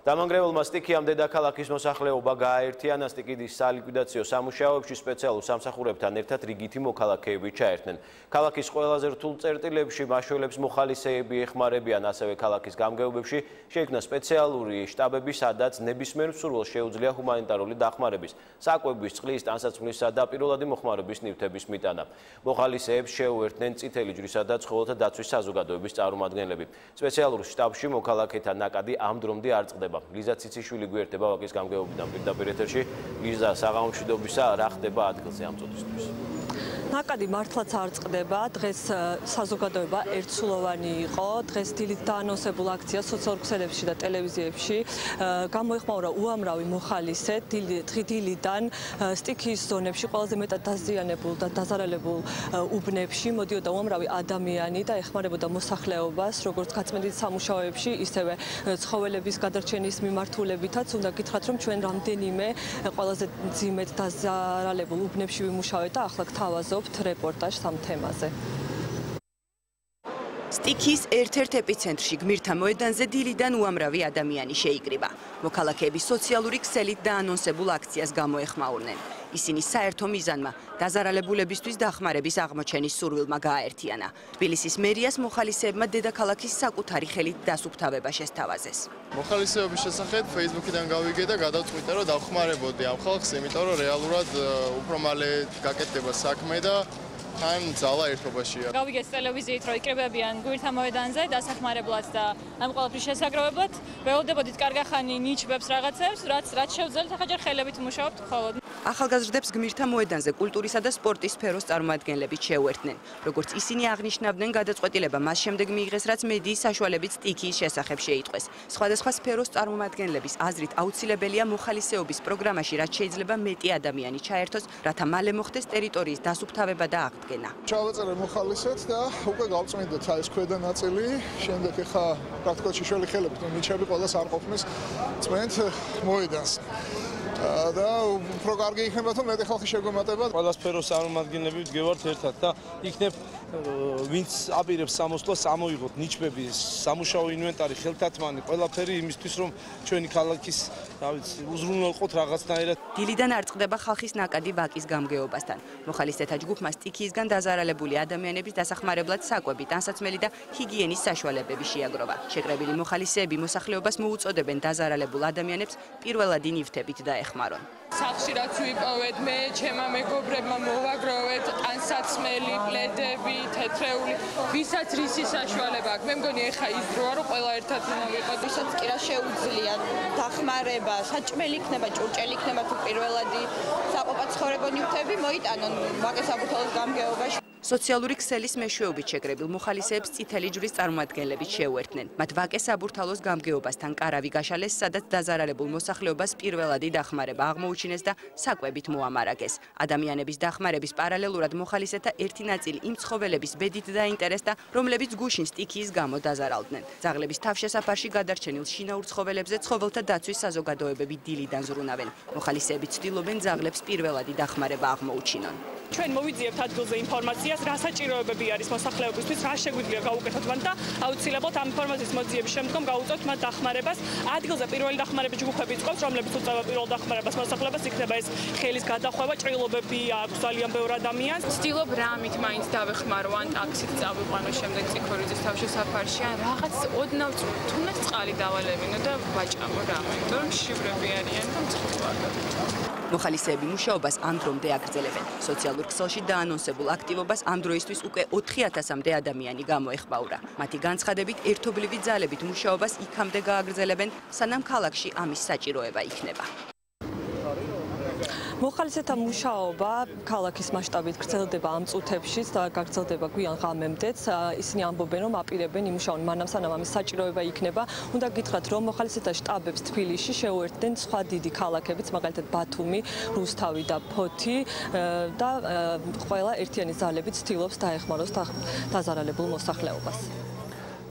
დამანგრეველმა სტიქიამ დედაქალაქის მოსახლეობა გააერთიანა. სტიქიის სალიკვიდაციო სამუშაოებში სპეციალურ სამსახურებთან ერთად რიგითი მოქალაქეები ჩაერთნენ. ქალაქის ყველაზე რთულ წერტილებში მაშველებს მოხალისეები ეხმარებიან, ასევე ქალაქის გამგეობებში შეიქმნა სპეციალური შტაბები, სადაც ნებისმიერ მსურველს შეუძლია ჰუმანიტარული დახმარების, საკვების, წყლის, ტანსაცმლისა და პირველადი მოხმარების ნივთების მიტანა. მოხალისეებს შეუერთდნენ წითელი ჯვრისა და ცხოველთა დაცვის საზოგადოების წარმომადგენლები. სპეციალურ შტაბში მოქალაქეთა ნაკადი ამ დრომდე არ წყდება. ლიზა ციციშვილი გვერდება ვაკის გამგეობიდან პირდაპირ ეთერში. ლიზა, საღამომშვიდობისა, რა ხდება ადგილზე ამ წუთისთვის? ნაკადი მართლაც არ წყდება. დღეს საზოგადოება ერთსულოვანი იყო. დღეს დილით დაანონსებულ აქციას სოციალურ ქსელებში და ტელევიზიებში გამოიხმაურა უამრავი მოხალისე. დილიდან სტიქიის ზონებში ყველაზე მეტად დაზიანებულ და დაზარალებულ უბნებში მოდიოდა უამრავი ადამიანი და ეხმარებოდა მოსახლეობას, როგორც გაწმენდით სამუშაოებში, ისევე ცხოველების გადარჩენის მიმართულებითაც. უნდა გითხრათ, რომ ჩვენ რამდენიმე ყველაზე ძიმედ დაზარალებულ უბნებში ვიმუშავეთ და ახლა გთავაზობთ რეპორტაჟს ამ თემაზე. სტიქიის ერთ-ერთ ეპიცენტრში გმირთა მოედანზე დილიდან უამრავი ადამიანი შეიკრიბა. მოქალაქეები სოციალური ქსელით დაანონსებულ აქციას გამოეხმაურნენ. ისინი საერთო მიზანმა დაზარალებულებისთვის დახმარების აღმოჩენის სურვილმა გააერთიანა. თბილისის მერიას მოხალისეებმა დედაქალაქის საკუთარი ხელით დასუფთავება შესთავაზეს. მოხალისეობის შესახებ Facebook-იდან გავიგე და გადავწყვიტე, რომ დავხმარებოდი ამ ხალხს, იმიტომ რომ რეალურად უფრო მალე გაკეთდება საქმე და თან ძალა ერთობაშია. გავიგეთ ტელევიზიით, რომ იკრიბებიან გმირთა მოედანზე დასახმარებლად და ამ ყველაფრის შესაგროვებლად. ველოდებოდით კარგახანი ნიჩბებს რაღაცებს, რაც შევძელით, ახლა ჯერ ხელებით ვმუშაობთ მხოლოდ. ახალგაზრდებს გმირთა მოედანზე კულტურისა და სპორტის სფეროს წარმომადგენლებით შეუერთდნენ. როგორც ისინი აღნიშნავდნენ, გადაწყვეტილება მას შემდეგ მიიღეს, რაც მედიის საშუალებით სტიქიის შესახებ შეიტყვეს. სხვადასხვა სფეროს წარმომადგენლების აზრით აუცილებელია მოხალისეობის პროგრამაში, რაც შეიძლება მეტი ადამიანი ჩაერთოს, რათა მალე მოხდეს ტერიტორიის დასუფთავება და აღდგენა. ჩავაწერე მოხალისეთ და უკვე გავწმინდეთ ეს ქვედა ნაწილი. შემდეგ ახლა პრაქტიკულად შიშველი ხელებით ნიჩები ყველას არ ყოფნის წმენთ მოედანს. და უფრო კარგი იქნება თუ მეტი ხალხი შეგვემატება. ყველა სფეროს წარმომადგენლები ვდგევართ ერთად და იქნებ ვინც აპირებს სამოსლოს ამოიღოთ ნიჩბები, სამუშაო ინვენტარი, ხელთათმანი, ყველაფერი იმისთვის რომ ჩვენი ქალაქის, რა ვიცი, უზრუნველყოთ რაღაცნაირად. დილიდან არ წყდება ხალხის ნაკადი ვაკის გამგეობასთან. მოხალისეთა ჯგუფმა სტიქიისგან დაზარალებული ადამიანების დასახმარებლად საკვები, ტანსაცმელი და ჰიგიენის საშუალებები შეაგროვა. შეკრებილი მოხალისეები მოსახლეობას მოუწოდებენ დაზარალებულ ადამიანებს პირველადი ნივთებით დაეხმარონ. სახლში რაც ვიპოვეთ, მე ჩემმა მეგობრებმა მოვაგროვეთ ტანსაცმელი, პლედები, თეთრეული, ვისაც რისი საშუალება აქვს. მე მგონი ეხა ის დროა, რომ ყველა ერთად მოვიყოთ, ვისაც კი რა შეუძლია დახმარება, საჭმელი იქნება, ჭურჭელი იქნება თუ პირველადი საყოფაცხოვრებო ნივთები მოიტანონ ვაკის საბურთალოს გამგეობაში. სოციალური ქსელის მეშვეობით შეკრებილ მოხალისეებს წითელი ჯვრის წარმომადგენლებით შეუერთდნენ. მათ ვაკეს საბურთალოს გამგეობასთან კარავი გაშალეს, სადაც დაზარალებულ მოსახლეობას პირველადი დახმარება აღმოუჩინეს და საკვებით მოამარაგეს. ადამიანების დახმარების პარალელურად მოხალისეთა ერთი ნაწილი იმ ცხოველების ბედით დაინტერესდა, რომლებიც გუშინ სტიქიის გამო დაზარალდნენ. ძაღლების თავშესაფარში გადარჩენილ შინაურ ცხოველებზე ცხოველთა დაცვის საზოგადოებები დილიდან ზრუნავენ. მოხალისეები ცდილობენ ძაღლებს პირველადი დახმარება აღმოუჩინონ. ჩვენ მოვიძიებთ ადგილზე ინფორმაციას, რა საჭიროებები არის მოსახლეობისთვის, რა შეგვიძლია გავუკეთოთ მათ და აუცილებლად ამ ინფორმაციის მოძიების შემდგომ გავუწევთ მათ დახმარებას. ადგილზე პირველი დახმარების ჯგუფები წყობს, რომლებიც უწევენ პირველ დახმარებას მოსახლეობას, იქნება ეს ხელის გადახვევა, ჭრილობები აქვს ძალიან ბევრ ადამიანს. ვცდილობ რამით მაინც დავეხმარო, ან ტაქსით წავიყვანო შემდეგ წიქორიძის თავშესაფარში, ან რაღაც ოდნავ თუნდაც წყალი დავალევინო და ვაჭამო რამე, იმიტომ რომ შივრები არიან და მწყობრა. მოხალისეები მუშაობას ამ დრომდე აგრძელებენ. სოციალურ ქსელში დაანონსებულ აქტივობას ამ დროისთვის უკვე 4000-მდე ადამიანი გამოეხმაურა. მათი განცხადებით, ერთობლივი ძალებით მუშაობას იქამდე გააგრძელებენ, სანამ ქალაქში ამის საჭიროება იქნება. მოხალისეთა მუშაობა ქალაქის მასშტაბით გრძელდება ამ წუთებშიც და გაგრძელდება გვიან ღამემდეც. ისინი ამბობენ, რომ აპირებენ იმუშაონ მანამ სანამ ამის საჭიროება იქნება. უნდა გითხრათ, რომ მოხალისეთა შტაბებს თბილისში შეუერთდნენ სხვა დიდი ქალაქებიც, მაგალითად ბათუმი, რუსთავი და ფოთი და ყველა ერთიანი ძალებით ცდილობს დაეხმაროს დაზარალებულ მოსახლეობას.